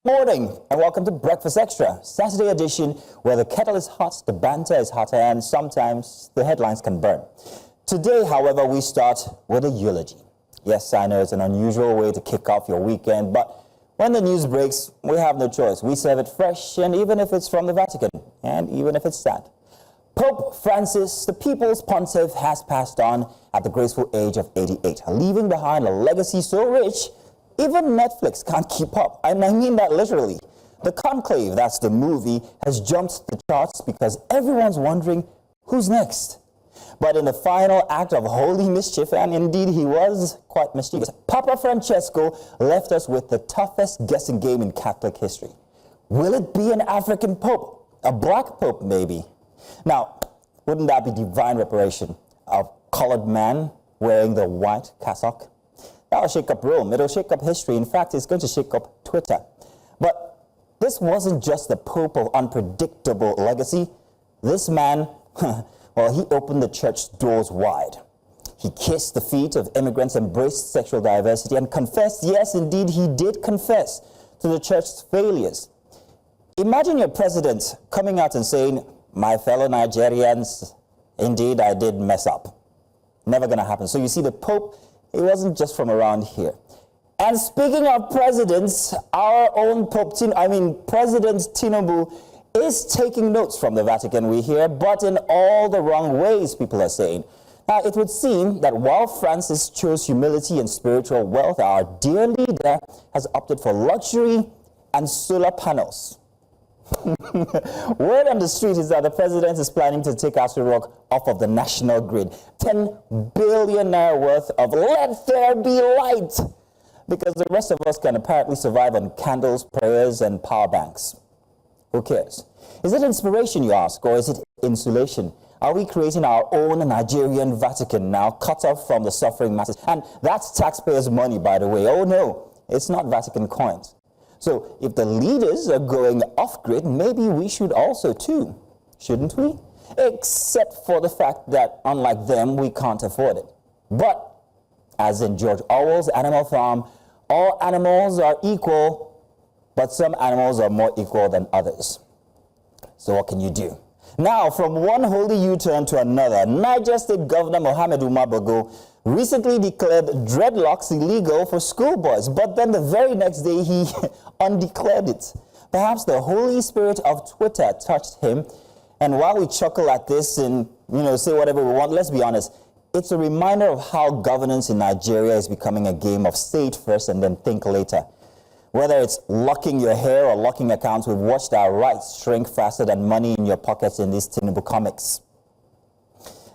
Morning and welcome to Breakfast Extra, Saturday edition, where the kettle is hot, the banter is hotter, and sometimes the headlines can burn. Today, however, we start with a eulogy. Yes, I know it's an unusual way to kick off your weekend, but when the news breaks, we have no choice. We serve it fresh, and even if it's from the Vatican, and even if it's sad. Pope Francis, the people's pontiff, has passed on at the graceful age of 88, leaving behind a legacy so rich even Netflix can't keep up, and I mean that literally. The Conclave, that's the movie, has jumped the charts because everyone's wondering who's next. But in the final act of holy mischief, and indeed he was quite mischievous, Papa Francesco left us with the toughest guessing game in Catholic history. Will it be an African pope? A black pope, maybe? Now, wouldn't that be divine reparation? A colored man wearing the white cassock? That'll shake up Rome. It'll shake up history. In fact, it's going to shake up Twitter. But this wasn't just the Pope of unpredictable legacy. This man, well, he opened the church doors wide. He kissed the feet of immigrants, embraced sexual diversity, and confessed, yes, indeed, he did confess to the church's failures. Imagine your president coming out and saying, my fellow Nigerians, indeed, I did mess up. Never going to happen. So you see, the Pope, it wasn't just from around here. And speaking of presidents, our own President Tinubu is taking notes from the Vatican, we hear, but in all the wrong ways, people are saying. Now, it would seem that while Francis chose humility and spiritual wealth, our dear leader has opted for luxury and solar panels. Word on the street is that the president is planning to take Aso Rock off of the national grid. 10 billion naira worth of let there be light, because the rest of us can apparently survive on candles, prayers, and power banks. Who cares? Is it inspiration, you ask, or is it insulation? Are we creating our own Nigerian Vatican now, cut off from the suffering masses? And that's taxpayers' money, by the way. Oh no, it's not Vatican coins. So if the leaders are going off-grid, maybe we should also too, shouldn't we? Except for the fact that, unlike them, we can't afford it. But, as in George Orwell's Animal Farm, all animals are equal, but some animals are more equal than others. So what can you do? Now, from one holy U-turn to another, Niger State Governor Mohammed Umar Bago recently declared dreadlocks illegal for schoolboys, but then the very next day he undeclared it. Perhaps the Holy Spirit of Twitter touched him, and while we chuckle at this and say whatever we want, let's be honest, it's a reminder of how governance in Nigeria is becoming a game of say it first and then think later. Whether it's locking your hair or locking accounts, we've watched our rights shrink faster than money in your pockets in these Tinubu comics.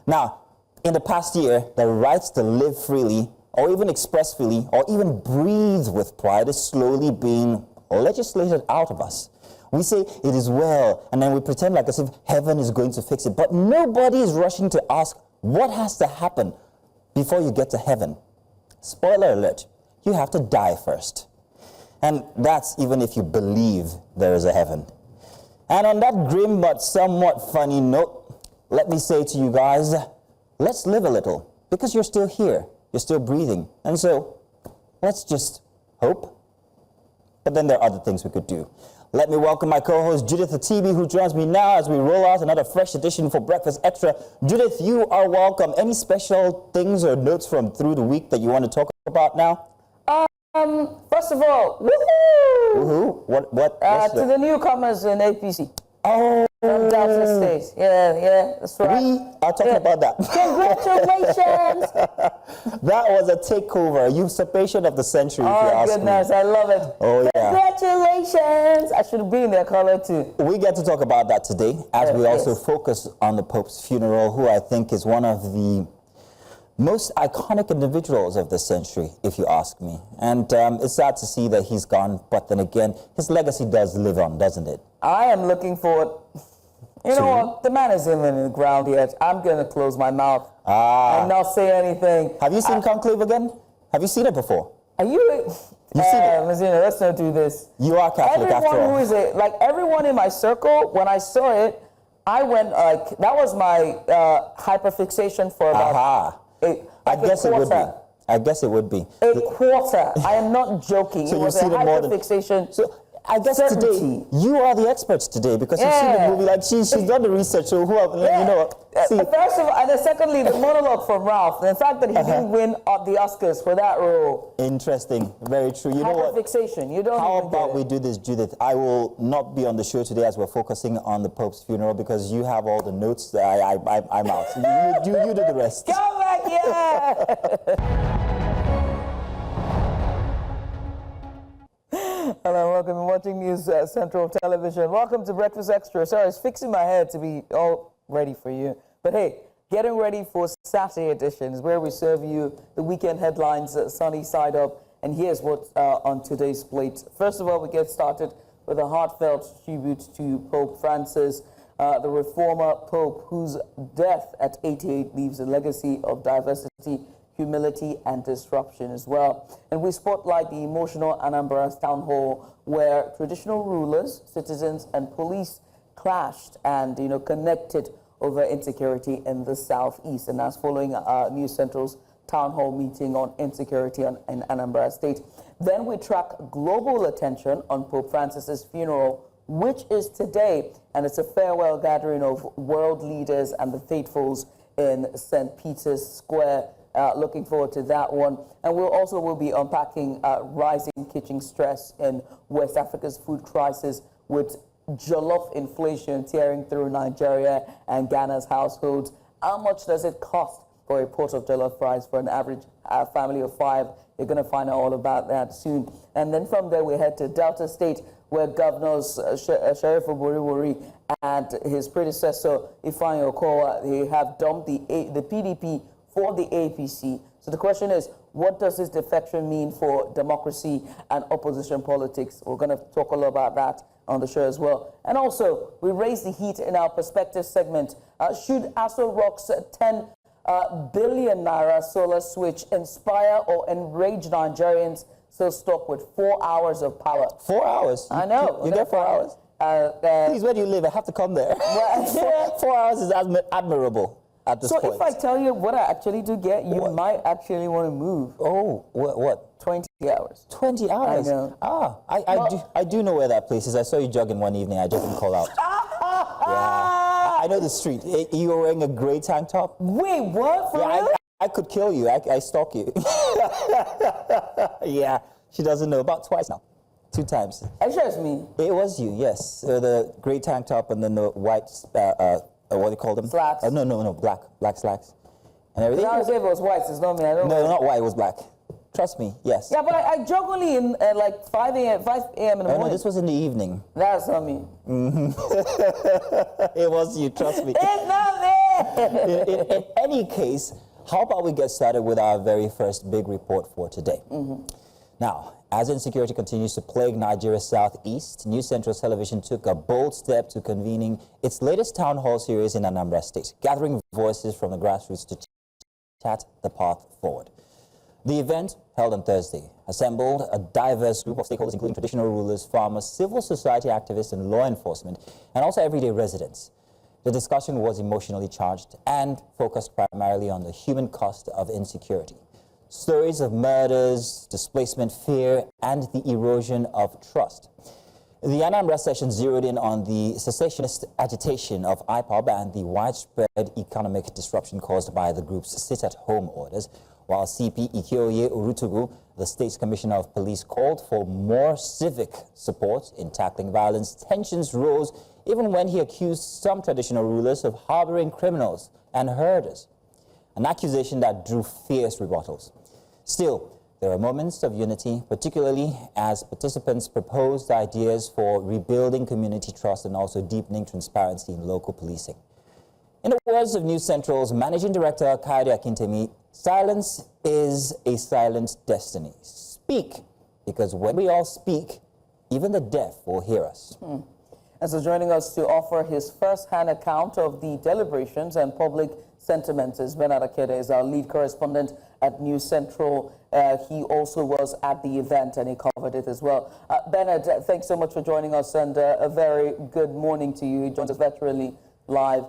Now, in the past year, the rights to live freely, or even express freely, or even breathe with pride is slowly being legislated out of us. We say it is well, and then we pretend like as if heaven is going to fix it. But nobody is rushing to ask what has to happen before you get to heaven. Spoiler alert, you have to die first. And that's even if you believe there is a heaven. And on that grim but somewhat funny note, let me say to you guys, let's live a little, because you're still here, you're still breathing. And so, let's just hope. But then there are other things we could do. Let me welcome my co-host Judith Atibi, who joins me now as we roll out another fresh edition for Breakfast Extra. Judith, you are welcome. Any special things or notes from through the week that you want to talk about now? First of all, woohoo! Woohoo? What? To the newcomers in APC. Oh, from Delta State. Yeah, that's right. We are talking about that. Congratulations! That was a takeover, a usurpation of the century, if you ask me. Oh, goodness, I love it. Oh, yeah. Congratulations! I should be in their color, too. We get to talk about that today, as we also focus on the Pope's funeral, who I think is one of the most iconic individuals of the century, if you ask me. And it's sad to see that he's gone, but then again, his legacy does live on, doesn't it? I am looking forward. You know what? The man isn't in the ground yet. I'm going to close my mouth and not say anything. Have you seen Conclave again? Have you seen it before? Are you? You've seen it? Mazina, let's not do this. You are Catholic after all. Like everyone in my circle, when I saw it, I went like, that was my hyperfixation for about I guess it would be. I guess it would be. A quarter. I am not joking. So it was a hyperfixation. So I guess certainty. Today, you are the experts today because you've seen the movie. Like she's done the research. So you know. See. First of all, and then secondly, the monologue from Ralph. The fact that he didn't win the Oscars for that role. Interesting. Very true. You know what? Fixation. You don't. How about we do this, Judith? I will not be on the show today as we're focusing on the Pope's funeral because you have all the notes. I'm out. You do the rest. Come back here. Hello, welcome. You're watching News Central Television. Welcome to Breakfast Extra. Sorry, I was fixing my head to be all ready for you. But hey, getting ready for Saturday editions where we serve you the weekend headlines, sunny side up. And here's what's on today's plate. First of all, we get started with a heartfelt tribute to Pope Francis, the reformer Pope whose death at 88 leaves a legacy of diversity, humility and disruption as well. And we spotlight the emotional Anambra Town Hall where traditional rulers, citizens and police clashed and connected over insecurity in the southeast. And that's following News Central's Town Hall meeting on insecurity in Anambra State. Then we track global attention on Pope Francis's funeral, which is today, and it's a farewell gathering of world leaders and the faithfuls in St. Peter's Square. Looking forward to that one. And we'll be unpacking rising kitchen stress in West Africa's food crisis with jollof inflation tearing through Nigeria and Ghana's households. How much does it cost for a pot of jollof rice for an average family of 5? You're going to find out all about that soon. And then from there we head to Delta State where Governors Sheriff Oboriwori and his predecessor Ifeanyi Okowa, they have dumped the PDP for the APC. So the question is, what does this defection mean for democracy and opposition politics? We're going to talk a lot about that on the show as well. And also, we raise the heat in our perspective segment. Should Aso Rock's 10 billion naira solar switch inspire or enrage Nigerians still stuck with 4 hours of power? 4 hours? I know. You get 4 hours? Please, where do you live? I have to come there. 4 hours is admirable. At this point. If I tell you what I actually do get, you might actually want to move. Oh, what? 20 hours. 20 hours? I know. I do know where that place is. I saw you jogging one evening. I just didn't call out. Yeah. I know the street. You were wearing a grey tank top. Wait, what? For real? I could kill you. I stalk you. Yeah. She doesn't know. About twice now. 2 times. It's just me. It was you, yes. So the grey tank top and then the white... what do you call them? Slacks. No, black slacks. And everything. I was if it was white, it's not me. I don't know. No, not white, it was black. Trust me, yes. Yeah, but I jog only in like 5 a.m. in the morning. No, this was in the evening. That's not me. It was you, trust me. It's not me! In any case, how about we get started with our very first big report for today? Now, as insecurity continues to plague Nigeria's southeast, News Central Television took a bold step to convening its latest town hall series in Anambra State, gathering voices from the grassroots to chat the path forward. The event, held on Thursday, assembled a diverse group of stakeholders, including traditional rulers, farmers, civil society activists, and law enforcement, and also everyday residents. The discussion was emotionally charged and focused primarily on the human cost of insecurity. Stories of murders, displacement, fear, and the erosion of trust. The Anambra session zeroed in on the secessionist agitation of IPOB and the widespread economic disruption caused by the group's sit-at-home orders, while CP Ikioye Urutugu, the state's commissioner of police, called for more civic support in tackling violence. Tensions rose even when he accused some traditional rulers of harboring criminals and herders, an accusation that drew fierce rebuttals. Still, there are moments of unity, particularly as participants proposed ideas for rebuilding community trust and also deepening transparency in local policing. In the words of News Central's managing director, Akede, silence is a silent destiny. Speak, because when we all speak, even the deaf will hear us. And so joining us to offer his first-hand account of the deliberations and public sentiments is Bernard Akede, is our lead correspondent at News Central. He also was at the event and he covered it as well. Bernard, thanks so much for joining us and a very good morning to you. He joins us virtually live.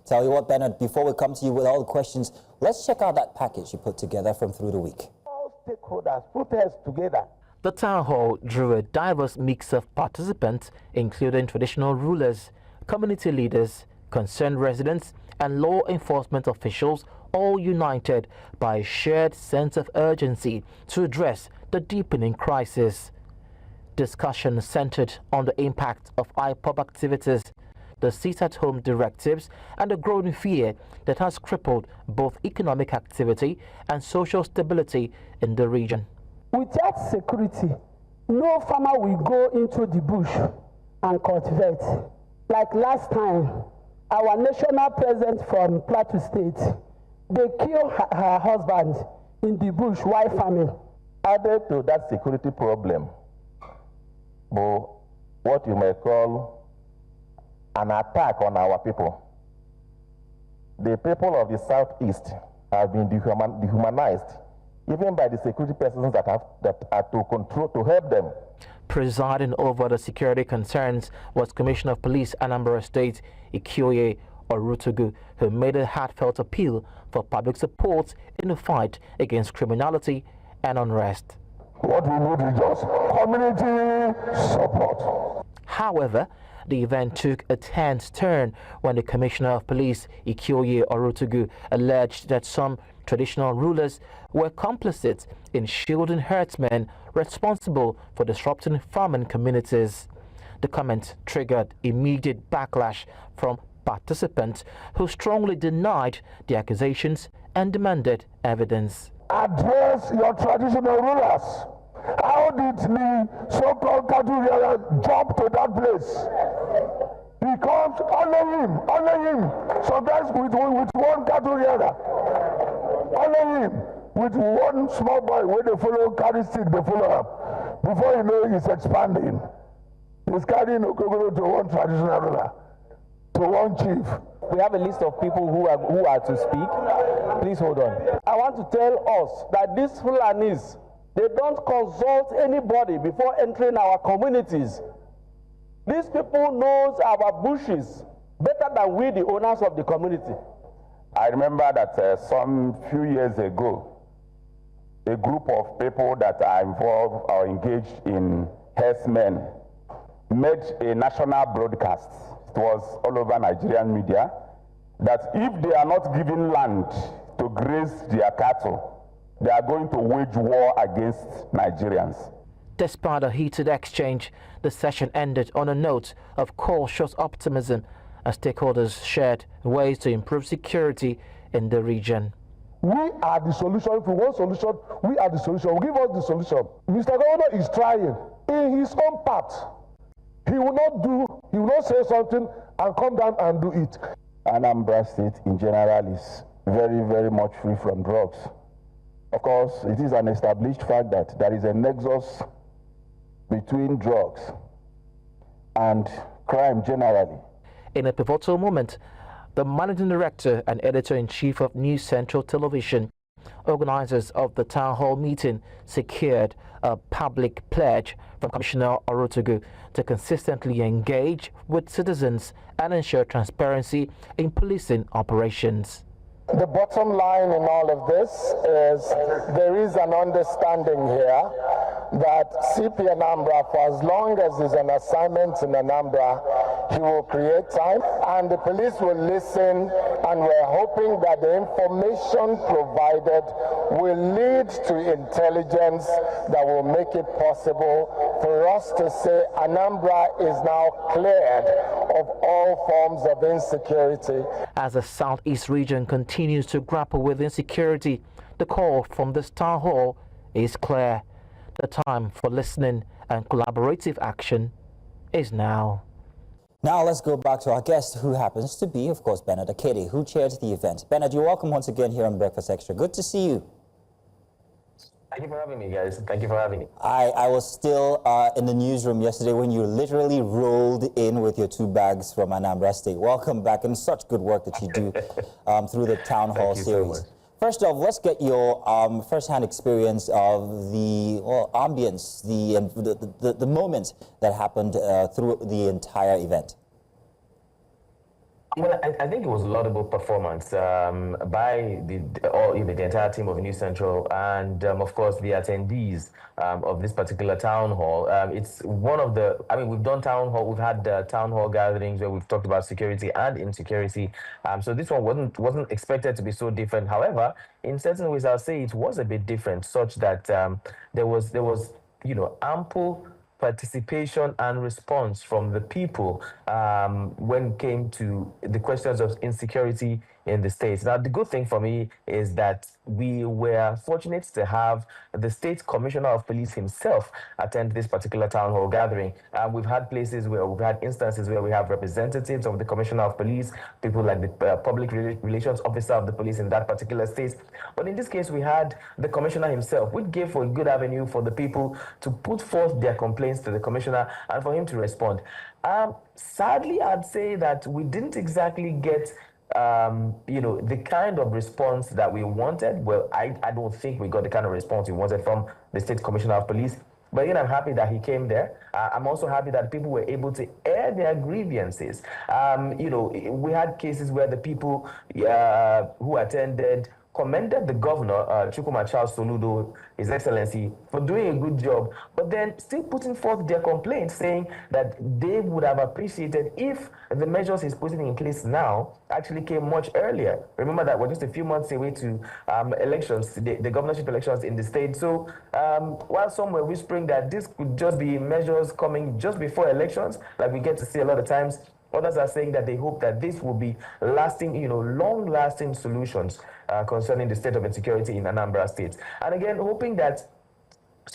Tell you what, Bernard, before we come to you with all the questions, let's check out that package you put together from through the week. All stakeholders protest together The town hall drew a diverse mix of participants, including traditional rulers, community leaders, concerned residents, and law enforcement officials, all united by a shared sense of urgency to address the deepening crisis. Discussion centered on the impact of IPOB activities, the sit-at-home directives, and the growing fear that has crippled both economic activity and social stability in the region. Without security, no farmer will go into the bush and cultivate. Like last time, our national president from Plateau State, they killed her husband in the bush while farming. Added to that security problem, but what you may call an attack on our people. The people of the Southeast have been dehumanized, even by the security persons that are to help them. Presiding over the security concerns was Commissioner of Police Anambra State, Ikioye Orutugu, who made a heartfelt appeal for public support in the fight against criminality and unrest. What we need is just community support. However, the event took a tense turn when the Commissioner of Police, Ikioye Orutugu, alleged that some traditional rulers were complicit in shielding herdsmen responsible for disrupting farming communities. The comment triggered immediate backlash from participants who strongly denied the accusations and demanded evidence. Address your traditional rulers. How did the so-called cattle rearer jump to that place? Because only him. Sometimes with one cattle rearer, only him. With one small boy where they follow, carry stick, they follow up. Before you know, he's expanding. He's carrying Okogoro to one traditional ruler, to one chief. We have a list of people who are to speak. Please hold on. I want to tell us that these Fulanis, they don't consult anybody before entering our communities. These people knows our bushes better than we, the owners of the community. I remember that some few years ago, a group of people that are involved or engaged in herdsmen made a national broadcast. It was all over Nigerian media, that if they are not given land to graze their cattle, they are going to wage war against Nigerians. Despite a heated exchange, the session ended on a note of cautious optimism as stakeholders shared ways to improve security in the region. We are the solution. If we want solution, we are the solution. Give us the solution. Mr. Governor is trying in his own part. He will not say something and come down and do it. Anambra State in general is very, very much free from drugs. Of course, it is an established fact that there is a nexus between drugs and crime generally. In a pivotal moment, the managing director and editor-in-chief of News Central Television, organizers of the town hall meeting, secured a public pledge from Commissioner Orutugu to consistently engage with citizens and ensure transparency in policing operations. The bottom line in all of this is there is an understanding here that CP Anambra, for as long as there's an assignment in Anambra, he will create time and the police will listen, and we're hoping that the information provided will lead to intelligence that will make it possible for us to say Anambra is now cleared of all forms of insecurity. As the Southeast region continues to grapple with insecurity, the call from this town hall is clear. The time for listening and collaborative action is now. Now let's go back to our guest, who happens to be, of course, Bernard Akede, who chaired the event. Bernard, you're welcome once again here on Breakfast Extra. Good to see you. Thank you for having me, guys. Thank you for having me. I was still in the newsroom yesterday when you literally rolled in with your 2 bags from Anambra State. Welcome back, and such good work that you do through the Town Hall series. So first off, let's get your first-hand experience of the ambience, the moment that happened through the entire event. Well, I think it was a laudable performance by the entire team of New Central and, of course, the attendees of this particular town hall. It's one of the, I mean, we've done town hall, we've had town hall gatherings where we've talked about security and insecurity. So this one wasn't expected to be so different. However, in certain ways, I'll say it was a bit different, such that there was ample participation and response from the people when it came to the questions of insecurity in the states. Now, the good thing for me is that we were fortunate to have the state commissioner of police himself attend this particular town hall gathering. We've had instances where we have representatives of the commissioner of police, people like the public relations officer of the police in that particular state. But in this case, we had the commissioner himself, which gave a good avenue for the people to put forth their complaints to the commissioner and for him to respond. Sadly, I'd say that we didn't exactly get the kind of response that we wanted. Well, I don't think we got the kind of response we wanted from the state commissioner of police. But again, I'm happy that he came there. I'm also happy that people were able to air their grievances. We had cases where the people who attended commended the governor, Chukwuma Charles Soludo, His Excellency, for doing a good job, but then still putting forth their complaints, saying that they would have appreciated if the measures he's putting in place now actually came much earlier. Remember that we're just a few months away to elections, the governorship elections in the state. So while some were whispering that this could just be measures coming just before elections, like we get to see a lot of times, others are saying that they hope that this will be lasting, long-lasting solutions concerning the state of insecurity in Anambra State. And again, hoping that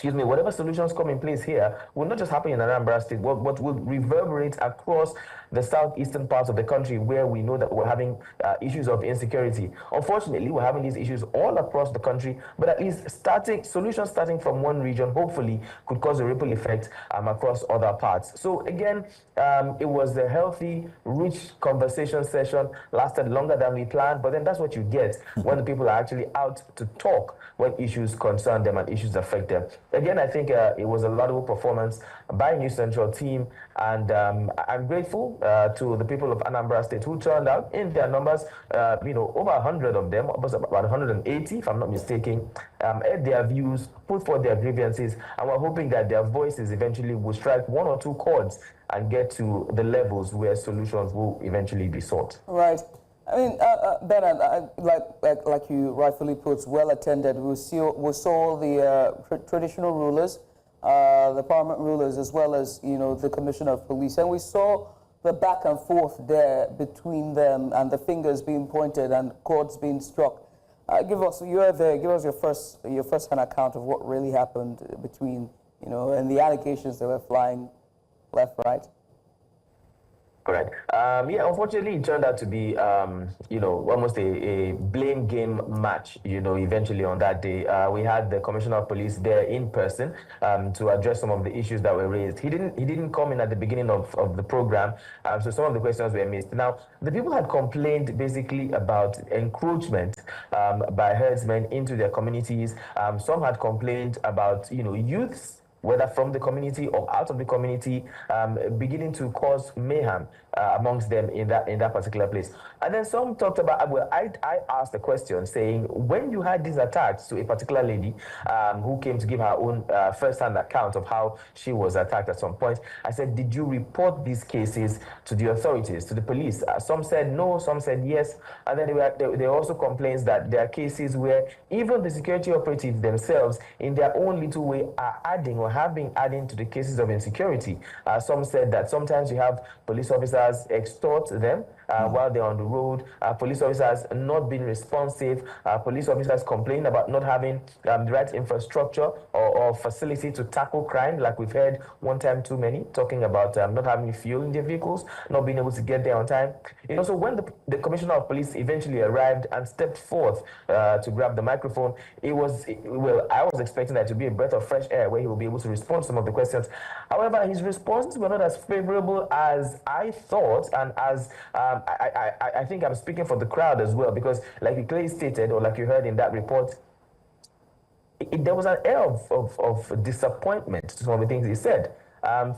whatever solutions come in place here will not just happen in Anambra State, but will reverberate across the southeastern parts of the country where we know that we're having issues of insecurity. Unfortunately, we're having these issues all across the country, but at least solutions starting from one region, hopefully, could cause a ripple effect across other parts. So again, it was a healthy, rich conversation session, lasted longer than we planned, but then that's what you get when the people are actually out to talk when issues concern them and issues affect them. Again, I think it was a laudable performance by New Central team, and I'm grateful to the people of Anambra State who turned out in their numbers, over 100 of them, about 180, if I'm not mistaken, aired their views, put forth their grievances, and we're hoping that their voices eventually will strike one or two chords and get to the levels where solutions will eventually be sought. Right. I mean, Bernard, like you rightfully put, well attended. We saw the traditional rulers, the paramount rulers, as well as the commissioner of police, and we saw the back and forth there between them, and the fingers being pointed and chords being struck. Give us your first-hand account of what really happened between and the allegations that were flying left, right. Correct. Unfortunately, it turned out to be, almost a blame game match, eventually on that day. We had the Commissioner of Police there in person to address some of the issues that were raised. He didn't come in at the beginning of the program, so some of the questions were missed. Now, the people had complained basically about encroachment by herdsmen into their communities. Some had complained about, youths, whether from the community or out of the community, beginning to cause mayhem amongst them in that particular place. And then some talked about, I asked a question saying, when you had these attacks to a particular lady who came to give her own first-hand account of how she was attacked at some point, I said, did you report these cases to the authorities, to the police? Some said no, some said yes. And then there were also complaints that there are cases where even the security operatives themselves, in their own little way, are adding or have been adding to the cases of insecurity. Some said that sometimes you have police officers extort them while they're on the road, police officers not being responsive, police officers complaining about not having the right infrastructure or facility to tackle crime, like we've heard one time too many, talking about not having fuel in their vehicles, not being able to get there on time. So when the Commissioner of Police eventually arrived and stepped forth to grab the microphone, I was expecting that to be a breath of fresh air where he will be able to respond to some of the questions. However, his responses were not as favorable as I thought, and as I think I'm speaking for the crowd as well, because like you clearly stated, or like you heard in that report, there was an air of disappointment to some of the things he said.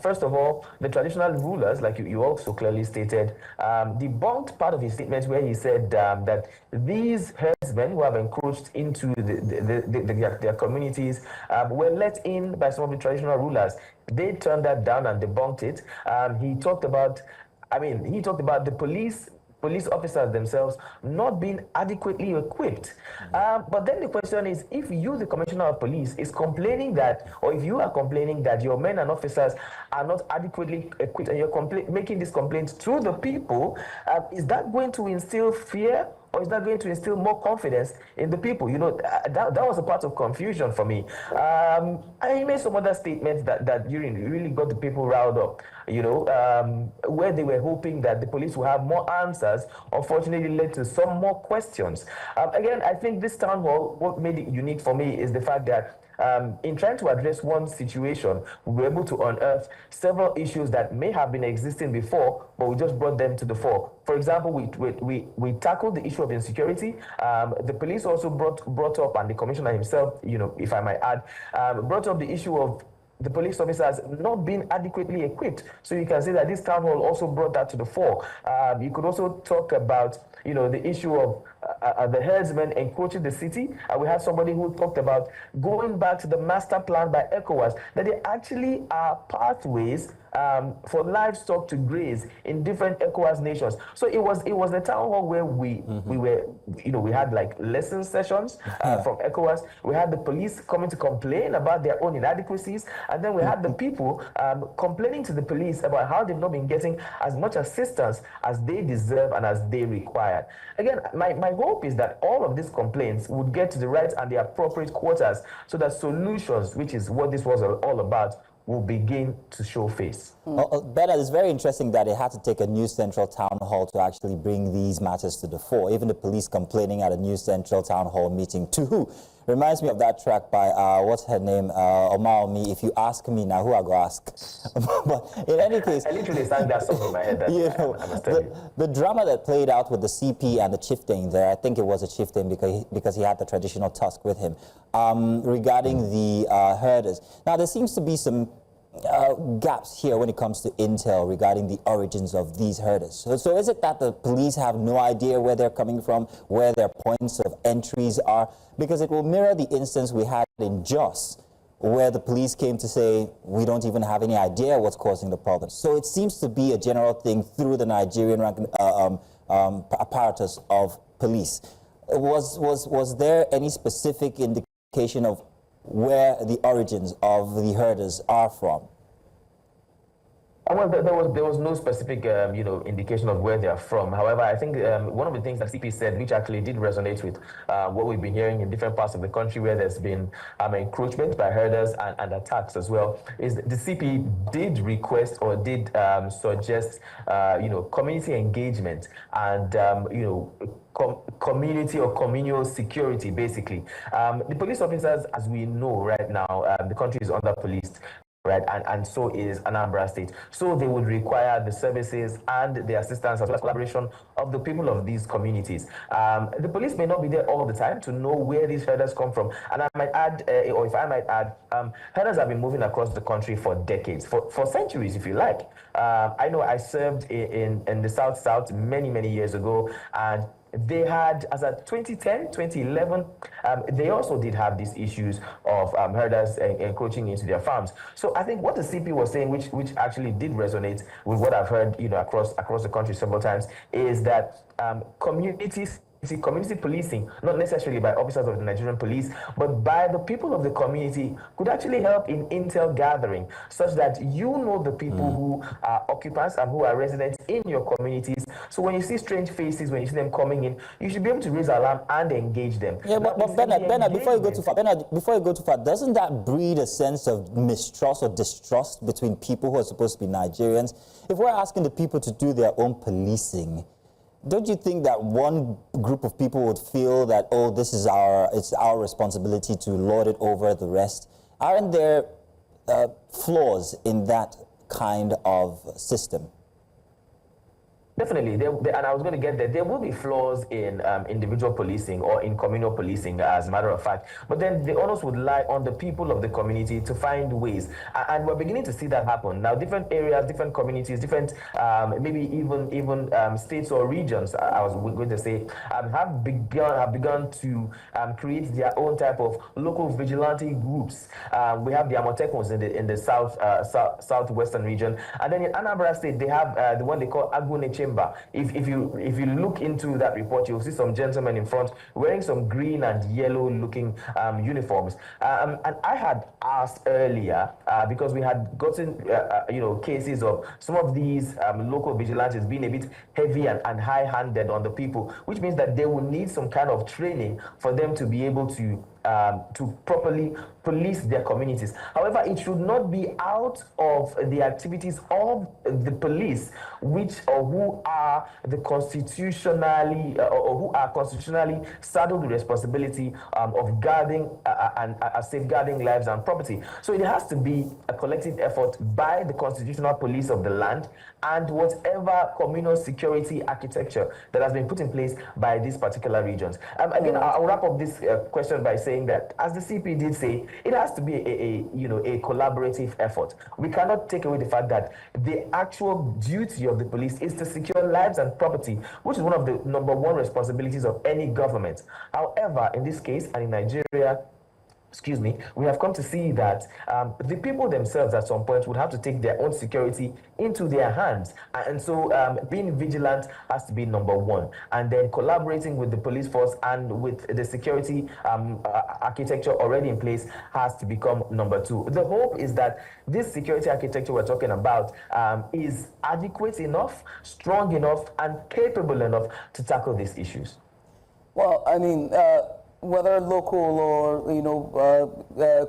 First of all, the traditional rulers, like you also clearly stated, debunked part of his statements where he said that these herdsmen who have encroached into their communities were let in by some of the traditional rulers. They turned that down and debunked it. He talked about the police officers themselves not being adequately equipped. But then the question is, if you, the commissioner of police, is complaining that, or if you are complaining that your men and officers are not adequately equipped and you're making this complaint through the people, is that going to instill fear? Or is that going to instill more confidence in the people? You know, that was a part of confusion for me. And he made some other statements that really got the people riled up, you know, where they were hoping that the police will have more answers. Unfortunately, led to some more questions. Again, I think this town hall, what made it unique for me is the fact that in trying to address one situation, we were able to unearth several issues that may have been existing before, but we just brought them to the fore. For example, we tackled the issue of insecurity. The police also brought up, and the commissioner himself, you know, if I might add, brought up the issue of the police officers not being adequately equipped. So you can say that this town hall also brought that to the fore. You could also talk about, you know, the issue of the herdsmen encroaching the city. We had somebody who talked about going back to the master plan by ECOWAS, that there actually are pathways for livestock to graze in different ECOWAS nations. So it was a town hall where we were, you know, we had like lesson sessions from ECOWAS. We had the police coming to complain about their own inadequacies, and then we had the people complaining to the police about how they've not been getting as much assistance as they deserve and as they require. Again, my hope is that all of these complaints would get to the right and the appropriate quarters, so that solutions, which is what this was all about, will begin to show face. Bernard, it's very interesting that it had to take a New Central Town Hall to actually bring these matters to the fore. Even the police complaining at a New Central Town Hall meeting to who? Reminds me of that track by, what's her name, Omar Me, If You Ask Me Now, Who I Go Ask? But in any case... I literally sang that song in my head. You know, the drama that played out with the CP and the chieftain there, I think it was a chieftain because he had the traditional tusk with him, regarding the herders. Now, there seems to be some gaps here when it comes to intel regarding the origins of these herders. So is it that the police have no idea where they're coming from, where their points of entries are? Because it will mirror the instance we had in Jos, where the police came to say, we don't even have any idea what's causing the problem. So it seems to be a general thing through the Nigerian apparatus of police. Was there any specific indication of where the origins of the herders are from? Well, there was no specific indication of where they are from. However, I think one of the things that CP said, which actually did resonate with what we've been hearing in different parts of the country where there's been encroachment by herders and attacks as well, is the CP did request or did suggest community engagement and community or communal security, basically. The police officers, as we know right now, the country is under-policed. Right, and so is Anambra State. So they would require the services and the assistance as well as collaboration of the people of these communities. The police may not be there all the time to know where these herders come from. And I might add, or if I might add, herders have been moving across the country for decades, for centuries, if you like. I know I served in the South many years ago, and they had, as at 2010, 2011, they also did have these issues of herders encroaching into their farms. So I think what the CP was saying, which actually did resonate with what I've heard, across the country several times, is that community policing, not necessarily by officers of the Nigerian police, but by the people of the community, could actually help in intel gathering, such that the people who are occupants and who are residents in your communities. So when you see strange faces, when you see them coming in, you should be able to raise alarm and engage them. Yeah, but Bernard, before you go too far, doesn't that breed a sense of mistrust or distrust between people who are supposed to be Nigerians? If we're asking the people to do their own policing, don't you think that one group of people would feel that, oh, it's our responsibility to lord it over the rest? Aren't there flaws in that kind of system? Definitely, and I was going to get there. There will be flaws in individual policing or in communal policing, as a matter of fact. But then the onus would lie on the people of the community to find ways, and we're beginning to see that happen now. Different areas, different communities, different maybe even states or regions. I was going to say have begun to create their own type of local vigilante groups. We have the Amotekons in the southwestern region, and then in Anambra State they have the one they call Agune Chamber. If you look into that report, you'll see some gentlemen in front wearing some green and yellow looking uniforms. And I had asked earlier because we had gotten cases of some of these local vigilantes being a bit heavy and high-handed on the people, which means that they will need some kind of training for them to be able to properly police their communities. However, it should not be out of the activities of the police, who are constitutionally saddled with the responsibility of guarding and safeguarding lives and property. So it has to be a collective effort by the constitutional police of the land and whatever communal security architecture that has been put in place by these particular regions. Again, I'll wrap up this question by saying that, as the CP did say, it has to be a collaborative effort. We cannot take away the fact that the actual duty of the police is to secure lives and property, which is one of the #1 responsibilities of any government. However, in this case and in Nigeria, we have come to see that the people themselves at some point would have to take their own security into their hands. And so being vigilant has to be #1. And then collaborating with the police force and with the security architecture already in place has to become #2. The hope is that this security architecture we're talking about is adequate enough, strong enough, and capable enough to tackle these issues. Well, I mean, whether local or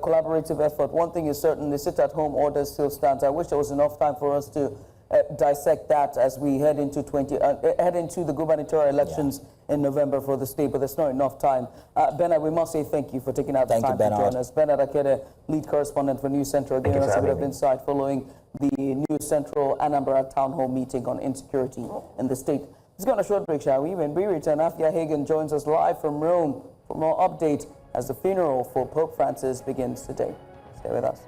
collaborative effort, one thing is certain: the sit-at-home order still stands. I wish there was enough time for us to dissect that as we head into the gubernatorial elections in November for the state, but there's not enough time. Bernard, we must say thank you for taking out the time to join us. Bernard Akede, lead correspondent for News Central, giving us a bit of insight following the News Central Anambra Town Hall meeting on insecurity in the state. Let's go on a short break, shall we? When we return, Afua Hagan joins us live from Rome for more update as the funeral for Pope Francis begins today. Stay with us.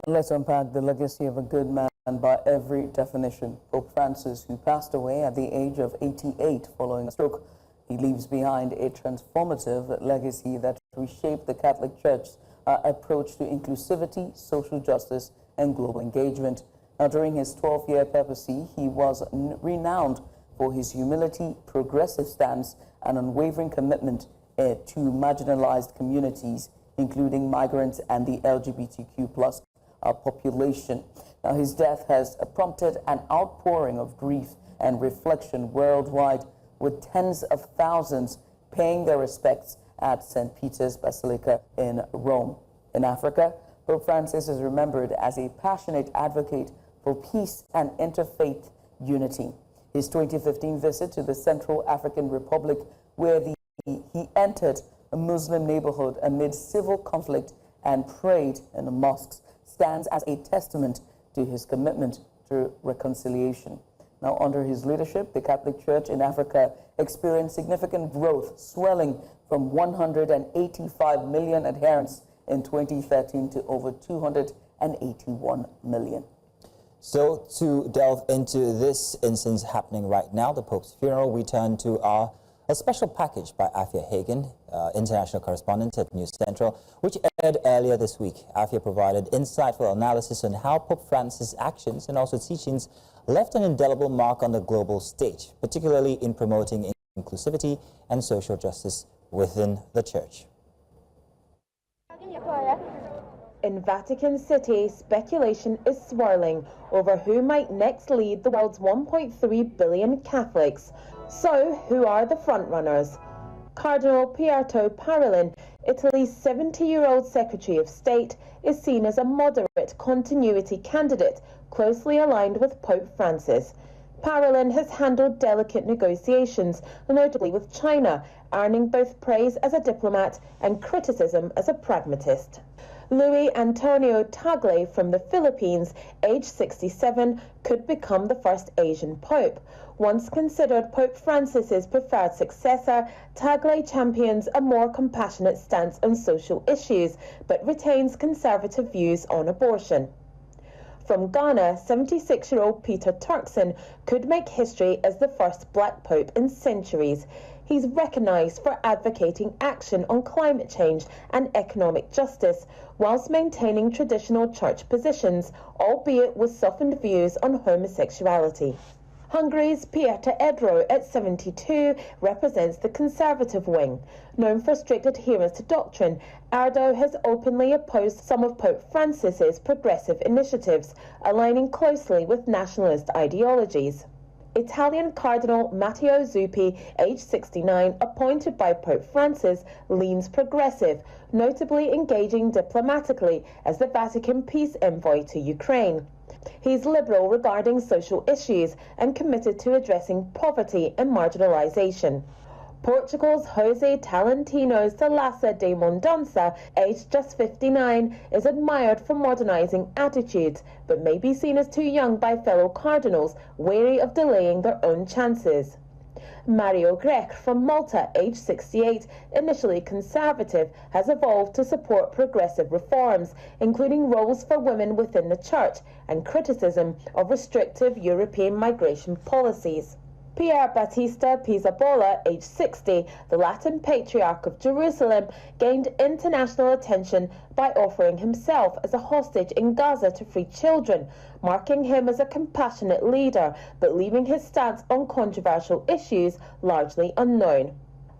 Let's unpack the legacy of a good man by every definition. Pope Francis, who passed away at the age of 88 following a stroke. He leaves behind a transformative legacy that reshaped the Catholic Church's approach to inclusivity, social justice, and global engagement. Now, during his 12-year papacy, he was renowned for his humility, progressive stance, and unwavering commitment to marginalized communities, including migrants and the LGBTQ+ population. Now, his death has prompted an outpouring of grief and reflection worldwide, with tens of thousands paying their respects at St. Peter's Basilica in Rome. In Africa, Pope Francis is remembered as a passionate advocate for peace and interfaith unity. His 2015 visit to the Central African Republic, where he entered a Muslim neighborhood amid civil conflict and prayed in the mosques, stands as a testament to his commitment to reconciliation. Now, under his leadership, the Catholic Church in Africa experienced significant growth, swelling from 185 million adherents in 2013 to over 281 million. So, to delve into this instance happening right now, the Pope's funeral, we turn to a special package by Afua Hagan, international correspondent at News Central, which aired earlier this week. Afua provided insightful analysis on how Pope Francis' actions and also teachings left an indelible mark on the global stage, particularly in promoting inclusivity and social justice within the Church. In Vatican City, speculation is swirling over who might next lead the world's 1.3 billion Catholics. So, who are the frontrunners? Cardinal Pietro Parolin, Italy's 70-year-old Secretary of State, is seen as a moderate continuity candidate closely aligned with Pope Francis. Parolin has handled delicate negotiations, notably with China, earning both praise as a diplomat and criticism as a pragmatist. Luis Antonio Tagle from the Philippines, aged 67, could become the first Asian pope. Once considered Pope Francis's preferred successor, Tagle champions a more compassionate stance on social issues, but retains conservative views on abortion. From Ghana, 76-year-old Peter Turkson could make history as the first black pope in centuries. He's recognised for advocating action on climate change and economic justice, whilst maintaining traditional church positions, albeit with softened views on homosexuality. Hungary's Pieter Edro, at 72, represents the conservative wing. Known for strict adherence to doctrine, Erdo has openly opposed some of Pope Francis's progressive initiatives, aligning closely with nationalist ideologies. Italian Cardinal Matteo Zuppi, aged 69, appointed by Pope Francis, leans progressive, notably engaging diplomatically as the Vatican peace envoy to Ukraine. He's liberal regarding social issues and committed to addressing poverty and marginalisation. Portugal's José Talentino Salasa de Mendonça, aged just 59, is admired for modernising attitudes, but may be seen as too young by fellow cardinals, wary of delaying their own chances. Mario Grech from Malta, aged 68, initially conservative, has evolved to support progressive reforms, including roles for women within the church and criticism of restrictive European migration policies. Pier Battista Pizzaballa, aged 60, the Latin Patriarch of Jerusalem, gained international attention by offering himself as a hostage in Gaza to free children, marking him as a compassionate leader, but leaving his stance on controversial issues largely unknown.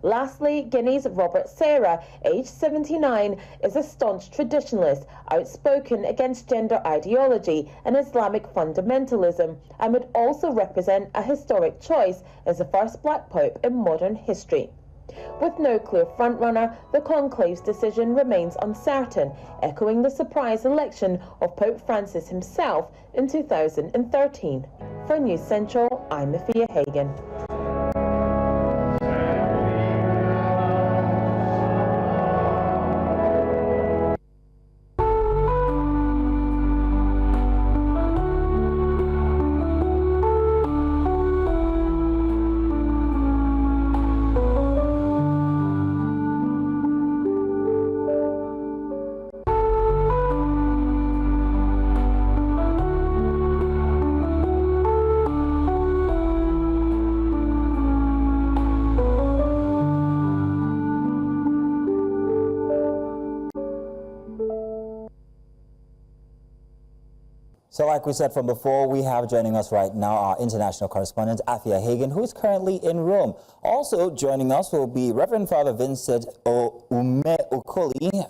Lastly, Guinea's Robert Serra, aged 79, is a staunch traditionalist, outspoken against gender ideology and Islamic fundamentalism, and would also represent a historic choice as the first black pope in modern history. With no clear frontrunner, the conclave's decision remains uncertain, echoing the surprise election of Pope Francis himself in 2013. For News Central, I'm Afua Hagan. So like we said from before, we have joining us right now our international correspondent, Afua Hagan, who is currently in Rome. Also joining us will be Reverend Father Vincent Ume Okoli,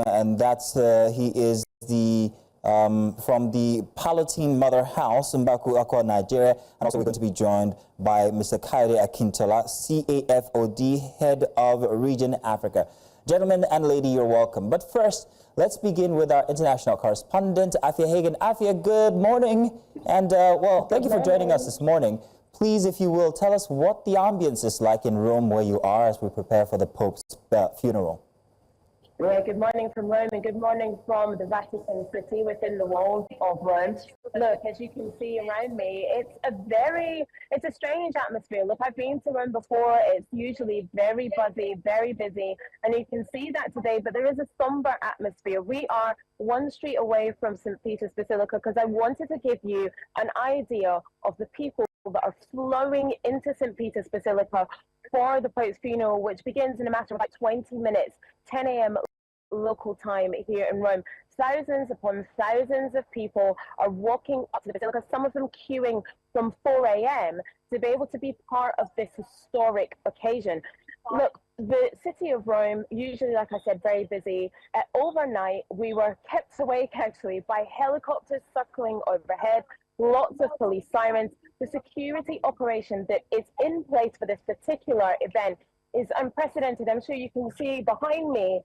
and that's he is the from the Palatine Mother House in Baku, Akwa, Nigeria. And also we're going to be joined by Mr. Akede Akintola, CAFOD, Head of Region Africa. Gentlemen and lady, you're welcome. But first, let's begin with our international correspondent, Afua Hagan. Afua, good morning. And, well, thank you for joining us this morning. Please, if you will, tell us what the ambience is like in Rome where you are as we prepare for the Pope's funeral. Well, good morning from Rome and good morning from the Vatican City within the walls of Rome. Look, as you can see around me, it's a strange atmosphere. Look, I've been to Rome before. It's usually very buzzy, very busy, and you can see that today, but there is a somber atmosphere. We are one street away from St. Peter's Basilica because I wanted to give you an idea of the people that are flowing into St. Peter's Basilica for the Pope's funeral, which begins in a matter of like 20 minutes, 10 a.m. local time here in Rome. Thousands upon thousands of people are walking up to the Basilica, some of them queuing from 4 a.m. to be able to be part of this historic occasion. Look, the city of Rome, usually, like I said, very busy. Overnight, we were kept awake, actually, by helicopters circling overhead, lots of police sirens. The security operation that is in place for this particular event is unprecedented. I'm sure you can see behind me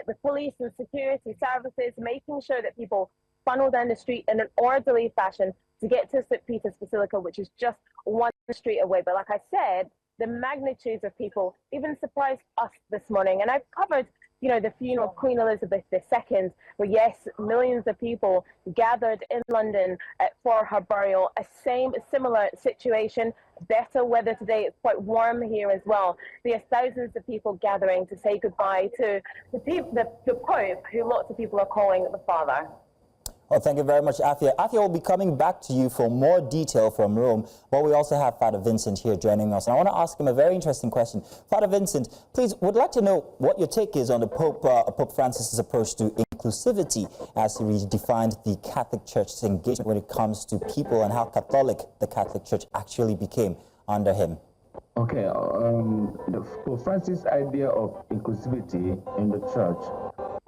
the police and security services making sure that people funnel down the street in an orderly fashion to get to St. Peter's Basilica, which is just one street away. But like I said, the magnitudes of people even surprised us this morning. And I've covered, the funeral of Queen Elizabeth II, where yes, millions of people gathered in London for her burial. A similar situation, better weather today. It's quite warm here as well. There are thousands of people gathering to say goodbye to the Pope, who lots of people are calling the Father. Well, thank you very much, Afua. Afua will be coming back to you for more detail from Rome, but we also have Father Vincent here joining us. And I want to ask him a very interesting question. Father Vincent, please, would like to know what your take is on the Pope Francis's approach to inclusivity as he redefined the Catholic Church's engagement when it comes to people and how Catholic the Catholic Church actually became under him. Okay, the Pope Francis' idea of inclusivity in the church,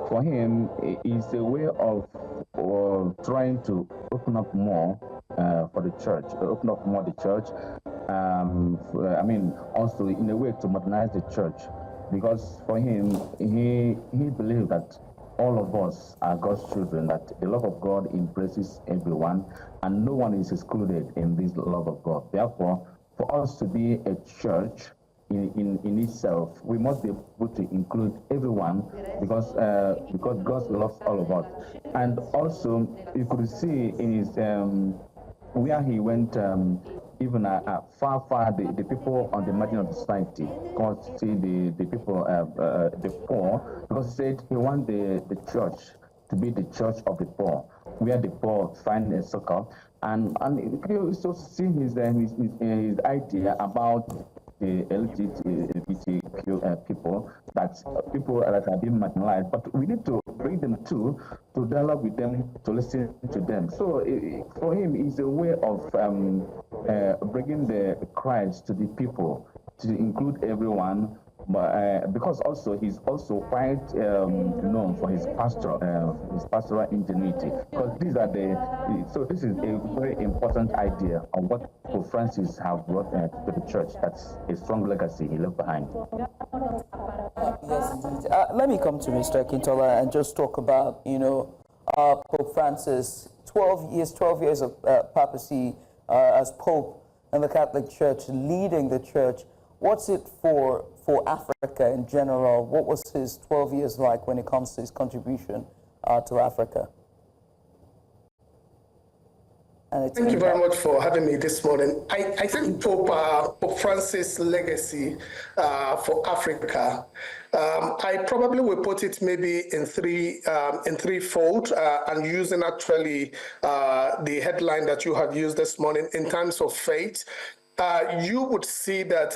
for him, is a way of trying to open up more for the church, open up more the church. Also in a way to modernize the church, because for him, he believed that all of us are God's children, that the love of God embraces everyone, and no one is excluded in this love of God. Therefore, for us to be a church in itself, we must be able to include everyone, because God loves all of us. And also, you could see in his where he went even far the people on the margin of the society, because see the people the poor, because he said he wants the church to be the church of the poor, where the poor find a circle. And you also see his idea about the LGBTQ people, people that are being marginalized, but we need to bring them to dialogue with them, to listen to them. So for him, it's a way of bringing the Christ to the people, to include everyone. But because also he's also quite known for his pastoral ingenuity. Because this is a very important idea of what Pope Francis have brought to the church. That's a strong legacy he left behind. Yes, indeed. Let me come to Mr. Akintola and just talk about Pope Francis, 12 years of papacy as Pope in the Catholic Church, leading the church. What's it for Africa in general? What was his 12 years like when it comes to his contribution to Africa? Thank you very much for having me this morning. I think Pope Francis' legacy for Africa, I probably will put it maybe in threefold, and using actually the headline that you have used this morning in terms of faith. You would see that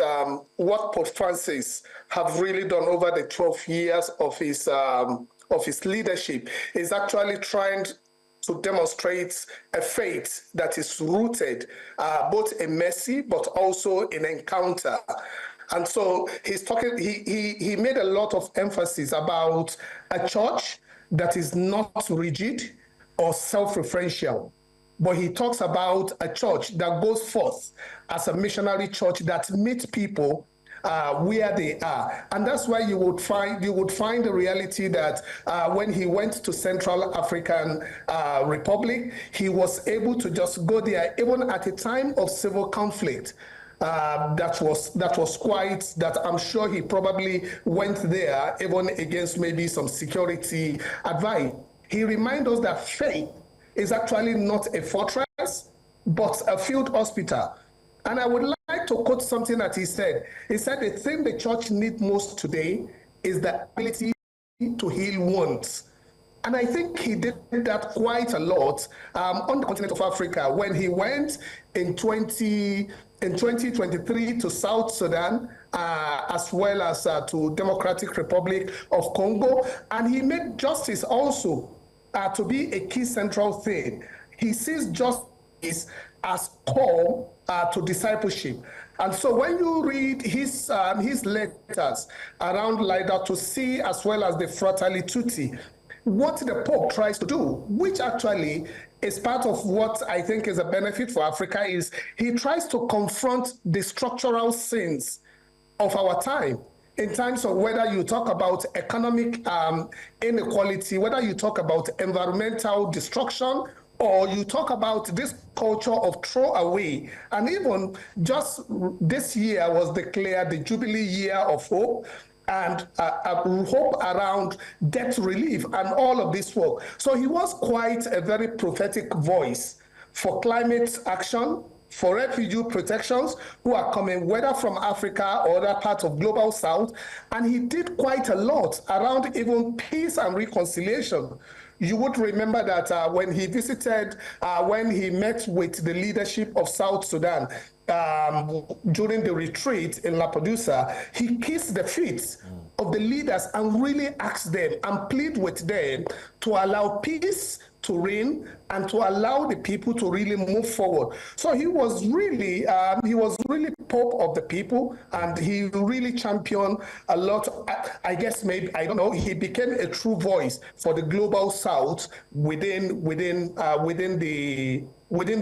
what Pope Francis have really done over the 12 years of his leadership is actually trying to demonstrate a faith that is rooted both in mercy but also in encounter. And so he made a lot of emphasis about a church that is not rigid or self-referential. But he talks about a church that goes forth as a missionary church that meets people where they are. And that's why you would find the reality that when he went to Central African Republic, he was able to just go there, even at a time of civil conflict. That was quite, that I'm sure he probably went there even against maybe some security advice. He reminds us that faith is actually not a fortress, but a field hospital. And I would like to quote something that he said. He said, the thing the church needs most today is the ability to heal wounds. And I think he did that quite a lot on the continent of Africa when he went in 2023 to South Sudan, as well as to Democratic Republic of Congo. And he made justice also to be a key central thing. He sees justice as core to discipleship. And so when you read his letters around Laudato Si, as well as the Fratelli Tutti, what the Pope tries to do, which actually is part of what I think is a benefit for Africa, is he tries to confront the structural sins of our time, in terms of whether you talk about economic inequality, whether you talk about environmental destruction, or you talk about this culture of throwaway. And even just this year was declared the Jubilee Year of Hope, and hope around debt relief and all of this work. So he was quite a very prophetic voice for climate action, for refugee protections who are coming, whether from Africa or other parts of global south. And he did quite a lot around even peace and reconciliation. You would remember that when he visited, when he met with the leadership of South Sudan, during the retreat in Lampedusa, he kissed the feet of the leaders and really asked them and plead with them to allow peace to reign and to allow the people to really move forward. So he was really Pope of the people, and he really championed a lot. I guess maybe, I don't know, he became a true voice for the global south within the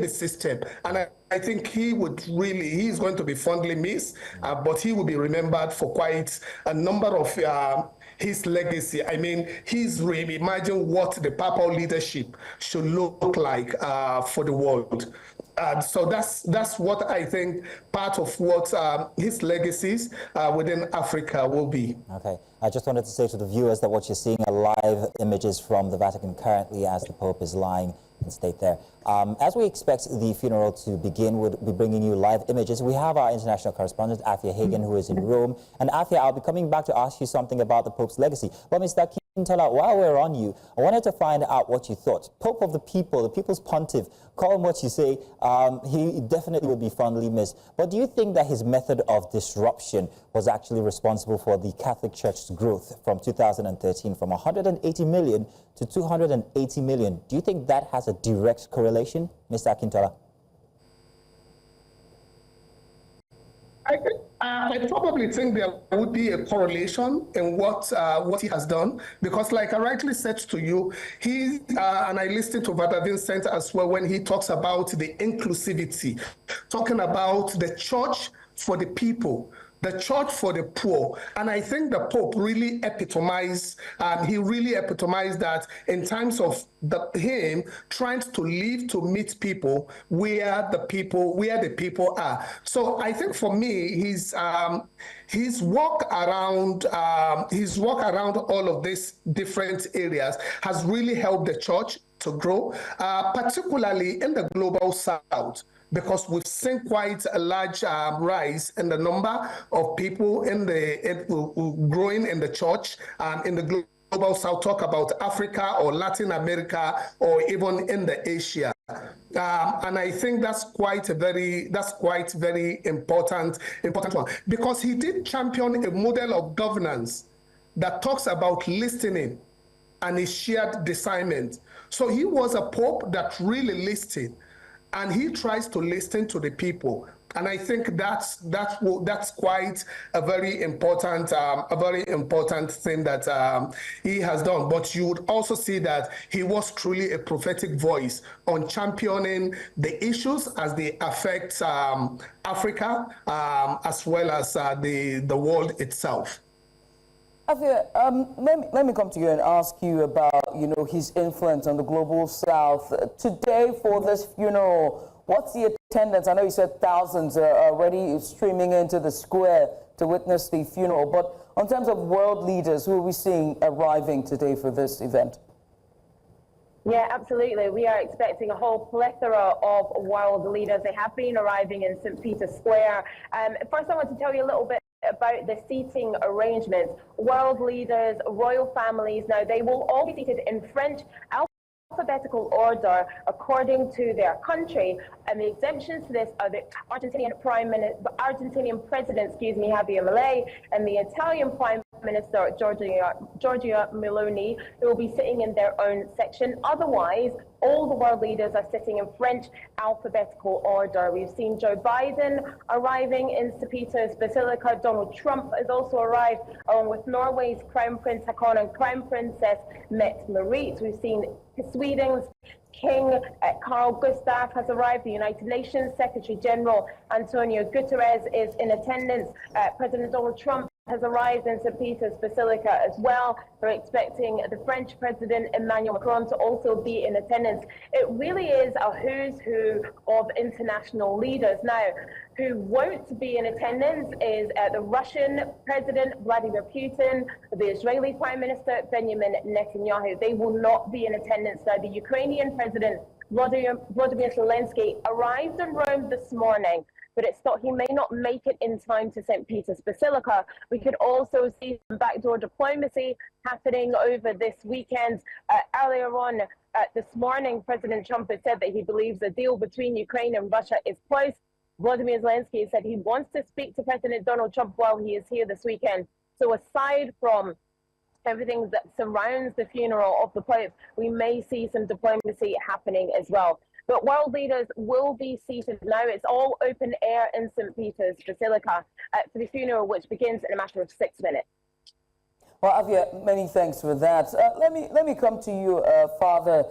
system. And I think he's going to be fondly missed, but he will be remembered for quite a number of his legacy. I mean, he's reimagined what the papal leadership should look like for the world. So that's what I think part of what his legacies within Africa will be. Okay. I just wanted to say to the viewers that what you're seeing are live images from the Vatican currently as the Pope is lying in state there. As we expect the funeral to begin, we'll be bringing you live images. We have our international correspondent, Afua Hagan, who is in Rome. And Afua, I'll be coming back to ask you something about the Pope's legacy. But Mr. Kintala, while we're on you, I wanted to find out what you thought. Pope of the people, the people's pontiff, call him what you say, he definitely will be fondly missed. But do you think that his method of disruption was actually responsible for the Catholic Church's growth from 2013 from 180 million to 280 million? Do you think that has a direct correlation, Mr. Akintola? I probably think there would be a correlation in what he has done, because like I rightly said to you, and I listened to Father Vincent as well when he talks about the inclusivity, talking about the church for the people, the church for the poor. And I think the Pope really epitomized, that in terms of him trying to live to meet people where the people are. So I think for me, his walk around all of these different areas has really helped the church to grow, particularly in the global south, because we've seen quite a large rise in the number of people growing in the church in the global south. Talk about Africa or Latin America or even in the Asia. And I think that's quite very important one, because he did champion a model of governance that talks about listening and a shared discernment. So he was a Pope that really listened, and he tries to listen to the people. And I think that's quite a very important thing that he has done. But you would also see that he was truly a prophetic voice on championing the issues as they affect Africa, as well as the world itself. Afua, let me come to you and ask you about, his influence on the global south. Today for this funeral, what's the attendance? I know you said thousands are already streaming into the square to witness the funeral, but in terms of world leaders, who are we seeing arriving today for this event? Yeah, absolutely. We are expecting a whole plethora of world leaders. They have been arriving in St. Peter's Square. First, I want to tell you a little bit about the seating arrangements. World leaders, royal families, now they will all be seated in French alphabetical order according to their country, and the exemptions to this are the Argentinian President, Javier Milei, and the Italian Prime Minister Giorgia Meloni, who will be sitting in their own section. Otherwise, all the world leaders are sitting in French alphabetical order. We've seen Joe Biden arriving in St. Peter's Basilica. Donald Trump has also arrived, along with Norway's Crown Prince Hagan and Crown Princess Mette Marit. We've seen Sweden's King Carl Gustaf has arrived. The United Nations Secretary General Antonio Guterres is in attendance. President Donald Trump has arrived in St. Peter's Basilica as well. We're expecting the French President Emmanuel Macron to also be in attendance. It really is a who's who of international leaders. Now, who won't be in attendance is the Russian President Vladimir Putin, the Israeli Prime Minister Benjamin Netanyahu. They will not be in attendance. Now, the Ukrainian President Volodymyr Zelensky arrived in Rome this morning, but it's thought he may not make it in time to St. Peter's Basilica. We could also see some backdoor diplomacy happening over this weekend. Earlier on this morning, President Trump has said that he believes a deal between Ukraine and Russia is close. Volodymyr Zelensky said he wants to speak to President Donald Trump while he is here this weekend. So aside from everything that surrounds the funeral of the Pope, we may see some diplomacy happening as well. But world leaders will be seated now. It's all open air in St. Peter's Basilica for the funeral, which begins in a matter of 6 minutes. Well, Afua, many thanks for that. Let me come to you, Father,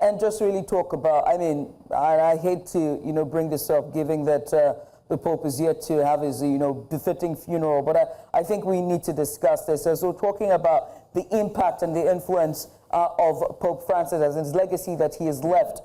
and just really talk about, I mean, I hate to, bring this up, given that the Pope is yet to have his, befitting funeral, but I think we need to discuss this. As we're talking about the impact and the influence of Pope Francis and his legacy that he has left.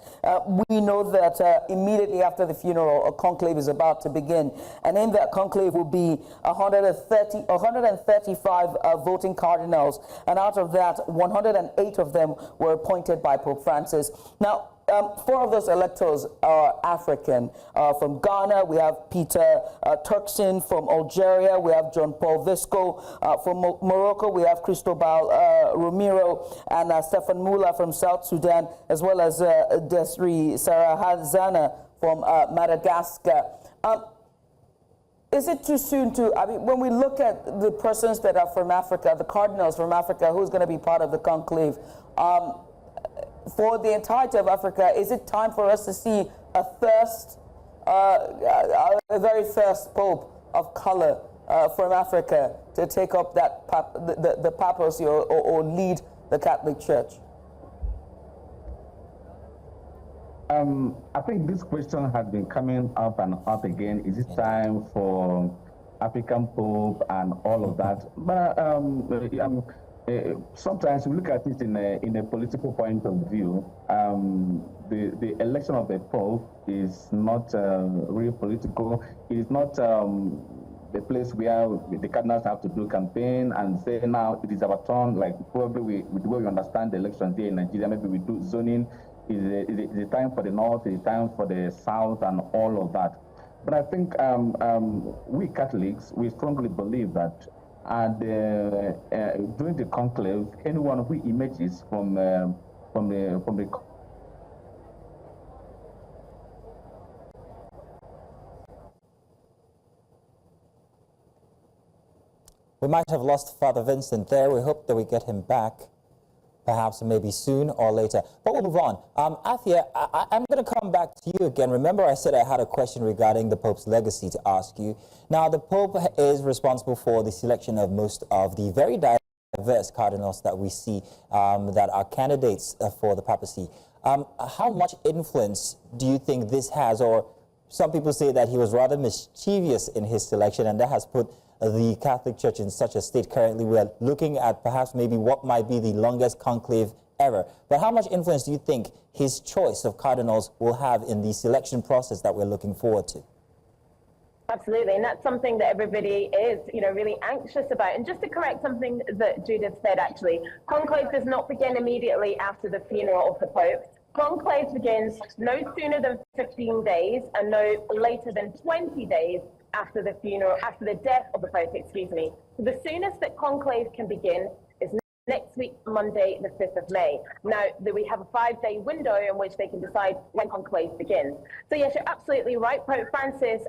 We know that immediately after the funeral, a conclave is about to begin. And in that conclave will be 135 voting cardinals. And out of that, 108 of them were appointed by Pope Francis. Now, 4 of those electors are African. From Ghana, we have Peter Turkson. From Algeria, we have John Paul Visco. From Morocco, we have Cristobal Romero and Stefan Mula from South Sudan, as well as Desri Sarahazana from Madagascar. Is it too soon to, I mean, when we look at the persons that are from Africa, the cardinals from Africa, who's going to be part of the conclave, for the entirety of Africa, is it time for us to see a very first Pope of color from Africa to take up that the papacy or lead the Catholic Church? I think this question has been coming up and up again. Is it time for African Pope and all of that? But sometimes we look at it in a political point of view. The election of the Pope is not really political. It is not the place where the cardinals have to do campaign and say, now it is our turn. Like probably with the way we understand the elections here in Nigeria, maybe we do zoning. Is it time for the North? Is it time for the South and all of that? But I think we Catholics, we strongly believe that during the conclave, anyone who emerges from the We might have lost Father Vincent there. We hope that we get him back, perhaps maybe soon or later. But we'll move on. Afua, I'm going to come back to you again. Remember I said I had a question regarding the Pope's legacy to ask you. Now, the Pope is responsible for the selection of most of the very diverse cardinals that we see that are candidates for the papacy. How much influence do you think this has? Or some people say that he was rather mischievous in his selection, and that has put the Catholic Church in such a state currently. We are looking at perhaps maybe what might be the longest conclave ever. But how much influence do you think his choice of cardinals will have in the selection process that we're looking forward to? Absolutely, and that's something that everybody is, really anxious about. And just to correct something that Judith said, actually, conclave does not begin immediately after the funeral of the Pope. Conclave begins no sooner than 15 days and no later than 20 days after the funeral, after the death of the Pope, excuse me. So the soonest that conclave can begin is next week, Monday, the 5th of May. Now, we have a 5-day window in which they can decide when conclave begins. So yes, you're absolutely right. Pope Francis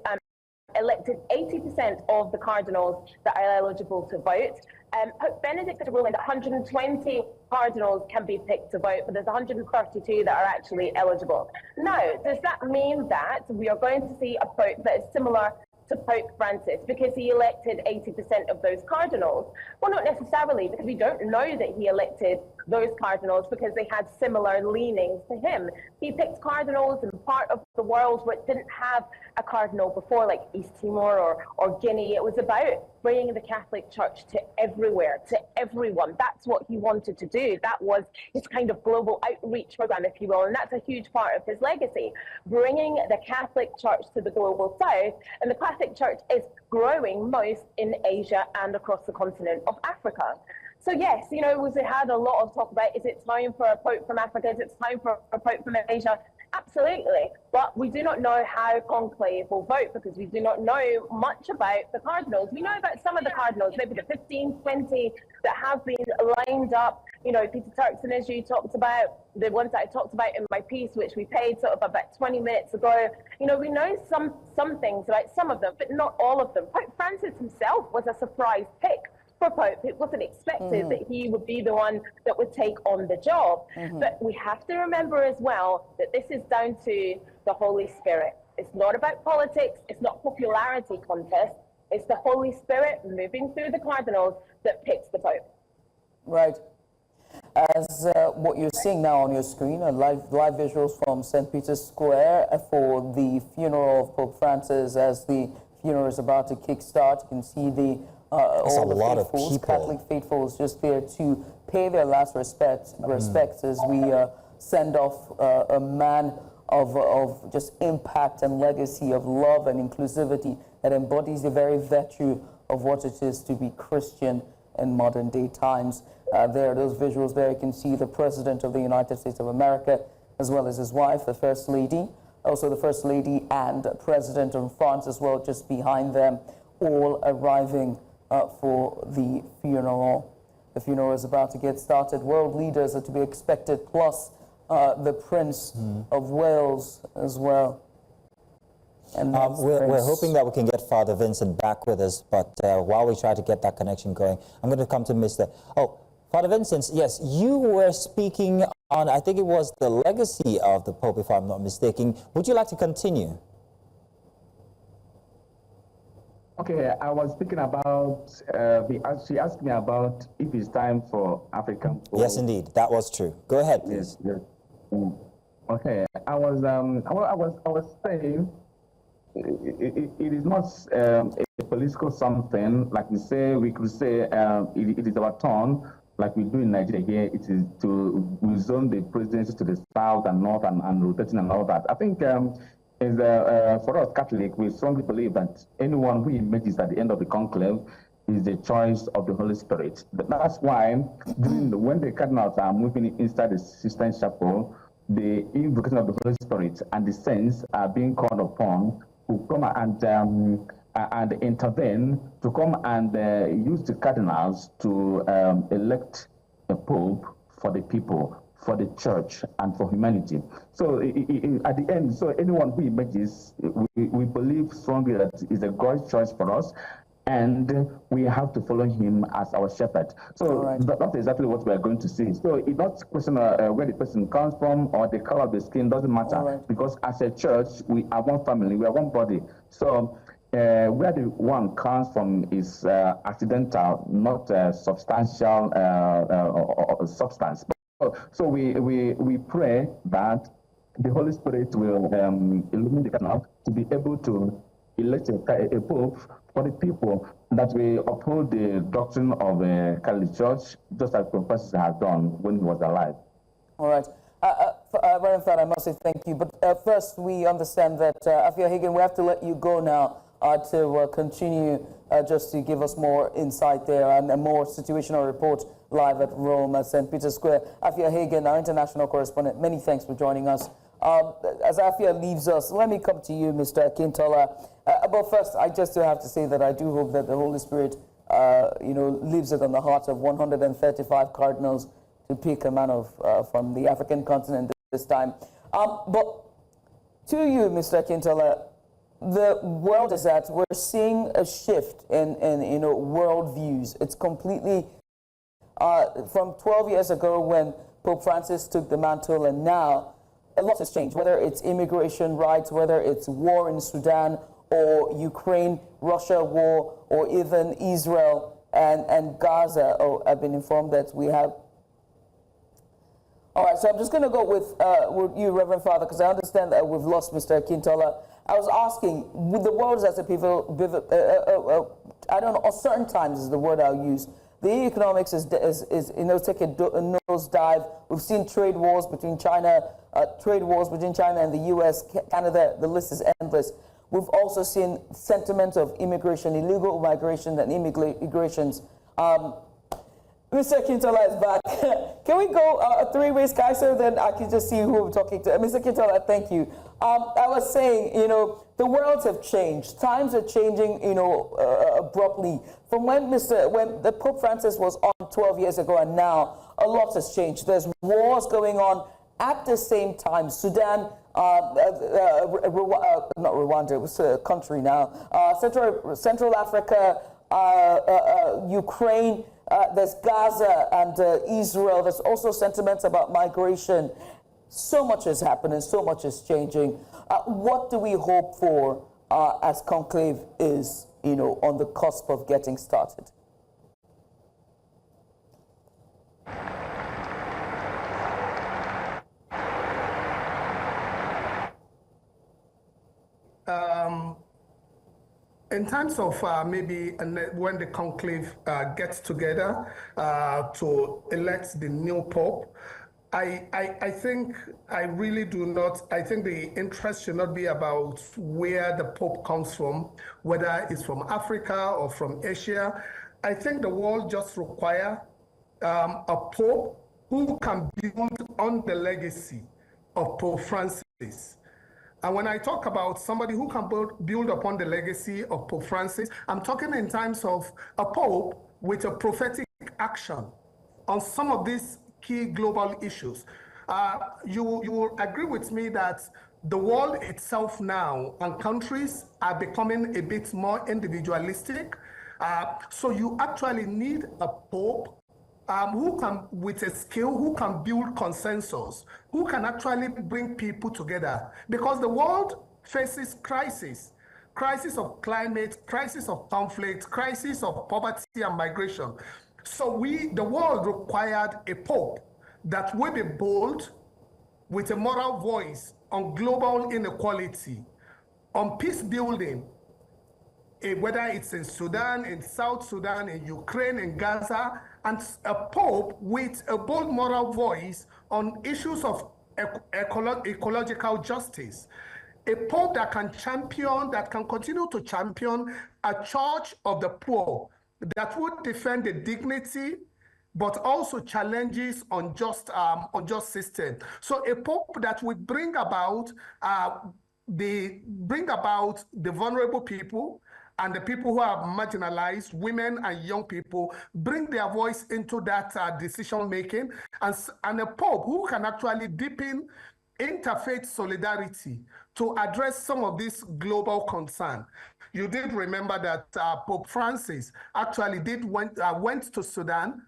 elected 80% of the cardinals that are eligible to vote. Pope Benedict had a ruling that 120 cardinals can be picked to vote, but there's 132 that are actually eligible. Now, does that mean that we are going to see a Pope that is similar to Pope Francis because he elected 80% of those cardinals? Well, not necessarily, because we don't know that he elected those cardinals because they had similar leanings to him. He picked cardinals in part of the world where it didn't have a cardinal before, like East Timor or Guinea. It was about bringing the Catholic Church to everywhere, to everyone. That's what he wanted to do. That was his kind of global outreach program, if you will, and that's a huge part of his legacy, bringing the Catholic Church to the global south. And the Catholic Church is growing most in Asia and across the continent of Africa. So yes, you know, we had a lot of talk about, is it time for a Pope from Africa? Is it time for a Pope from Asia? Absolutely. But we do not know how conclave will vote because we do not know much about the cardinals. We know about some of the cardinals, maybe the 15, 20 that have been lined up. You know, Peter Turkson, as you talked about, the ones that I talked about in my piece, which we paid sort of about 20 minutes ago. You know, we know some things about some of them, but not all of them. Pope Francis himself was a surprise pick for Pope. It wasn't expected that he would be the one that would take on the job. But we have to remember as well that this is down to the Holy Spirit. It's not about politics. It's not popularity contest. It's the Holy Spirit moving through the cardinals that picks the Pope. Right. As what you're seeing now on your screen, live visuals from St. Peter's Square for the funeral of Pope Francis. As the funeral is about to kickstart, you can see the all the faithfuls, Catholic faithfuls, just there to pay their last respects as we send off a man of just impact and legacy of love and inclusivity that embodies the very virtue of what it is to be Christian in modern day times. There, those visuals there, you can see the President of the United States of America, as well as his wife, the First Lady, also the First Lady and President of France as well, just behind them, all arriving for the funeral. The funeral is about to get started. World leaders are to be expected, plus the Prince of Wales as well. And we're hoping that we can get Father Vincent back with us, but while we try to get that connection going, I'm going to come to Mr. Father Vincent, yes, you were speaking on, I think it was the legacy of the Pope, if I'm not mistaken. Would you like to continue? Okay, I was speaking about, she asked me about if it's time for African Pope. Yes, indeed, that was true. Go ahead, please. Yes. Okay, I was saying, it is not a political something, like we could say it is our turn, like we do in Nigeria here. It is to zone the presidency to the south and north and rotating and all that. I think for us Catholic, we strongly believe that anyone who emerges at the end of the conclave is the choice of the Holy Spirit. That's why when the cardinals are moving inside the Sistine Chapel, the invocation of the Holy Spirit and the saints are being called upon to come and intervene, to come and use the cardinals to elect a pope for the people, for the church, and for humanity. So at the end, so anyone who emerges, we believe strongly that is a God's choice for us, and we have to follow him as our shepherd. So that's exactly what we are going to see. So it's not a question of where the person comes from or the color of the skin, doesn't matter, because as a church, we are one family, we are one body. So where the one comes from is accidental, not substantial substance. So we pray that the Holy Spirit will illumine the canal to be able to elect a pope for the people, that we uphold the doctrine of the Catholic Church, just as Pope Francis has done when he was alive. All right. Reverend Father, I must say thank you. But first, we understand that, Afua Hagan, we have to let you go now to continue just to give us more insight there and a more situational report live at Rome at St. Peter's Square. Afua Hagan, our international correspondent, many thanks for joining us. As Afua leaves us, let me come to you, Mr. Akintola. But first, I just have to say that I do hope that the Holy Spirit, leaves it on the hearts of 135 cardinals to pick a man from the African continent this time. But to you, Mr. Akintola, the world is that we're seeing a shift in world views. It's completely from 12 years ago when Pope Francis took the mantle, and now a lot has changed, whether it's immigration rights, whether it's war in Sudan or Ukraine, Russia war, or even Israel and Gaza. I've been informed that we have All right, so I'm just going to go with you, Reverend Father, because I understand that we've lost Mr. Akintola. I was asking, with the world as a people, I don't know, or certain times is the word I'll use. The economics is taking a nosedive. We've seen trade wars between China and the U.S., Canada. The list is endless. We've also seen sentiment of immigration, illegal migration, and immigrations. Mr. Akintola is back. Can we go a three-way sky so then I can just see who I'm talking to? Mr. Akintola, thank you. I was saying, the worlds have changed. Times are changing, abruptly. From when the Pope Francis was on 12 years ago and now, a lot has changed. There's wars going on at the same time. Sudan, not Rwanda, it was a country now. Central Africa, Ukraine, there's Gaza and Israel. There's also sentiments about migration. So much is happening, so much is changing. What do we hope for as Conclave is, on the cusp of getting started? In terms of maybe when the conclave gets together to elect the new Pope, I think I really do not. I think the interest should not be about where the Pope comes from, whether it's from Africa or from Asia. I think the world just requires a Pope who can build on the legacy of Pope Francis. And when I talk about somebody who can build upon the legacy of Pope Francis, I'm talking in terms of a Pope with a prophetic action on some of these key global issues. You will agree with me that the world itself now and countries are becoming a bit more individualistic. So you actually need a Pope who can, with a skill, who can build consensus, who can actually bring people together. Because the world faces crisis of climate, crisis of conflict, crisis of poverty and migration. So the world required a Pope that will be bold with a moral voice on global inequality, on peace building, whether it's in Sudan, in South Sudan, in Ukraine, in Gaza, and a Pope with a bold moral voice on issues of ecological justice. A Pope that can continue to champion a church of the poor that would defend the dignity, but also challenges unjust system. So a Pope that would bring about the vulnerable people and the people who are marginalized, women and young people, bring their voice into that decision making, and a Pope who can actually deepen interfaith solidarity to address some of this global concern. You did remember that Pope Francis actually went to Sudan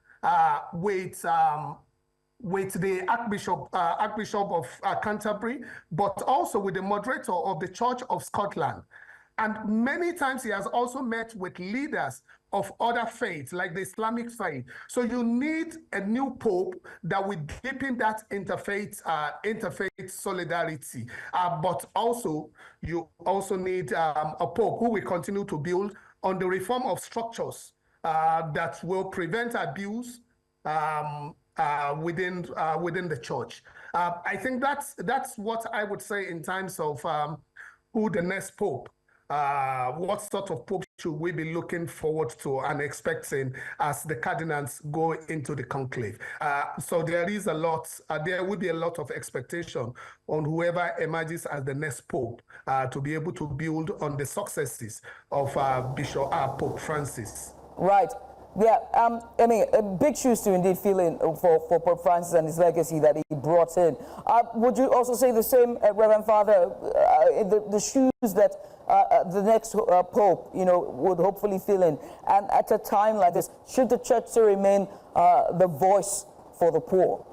with the Archbishop of Canterbury, but also with the moderator of the Church of Scotland. And many times he has also met with leaders of other faiths, like the Islamic faith. So you need a new Pope that will deepen that interfaith solidarity. But also, you also need a Pope who will continue to build on the reform of structures that will prevent abuse within the church. I think that's what I would say in terms of who the next Pope. What sort of Pope should we be looking forward to and expecting as the cardinals go into the conclave? So there is there will be a lot of expectation on whoever emerges as the next Pope to be able to build on the successes of Pope Francis. Right. Yeah, I mean, big shoes to indeed fill in for Pope Francis and his legacy that he brought in. Would you also say the same, Reverend Father, the shoes that the next Pope, would hopefully fill in? And at a time like this, should the church still remain the voice for the poor?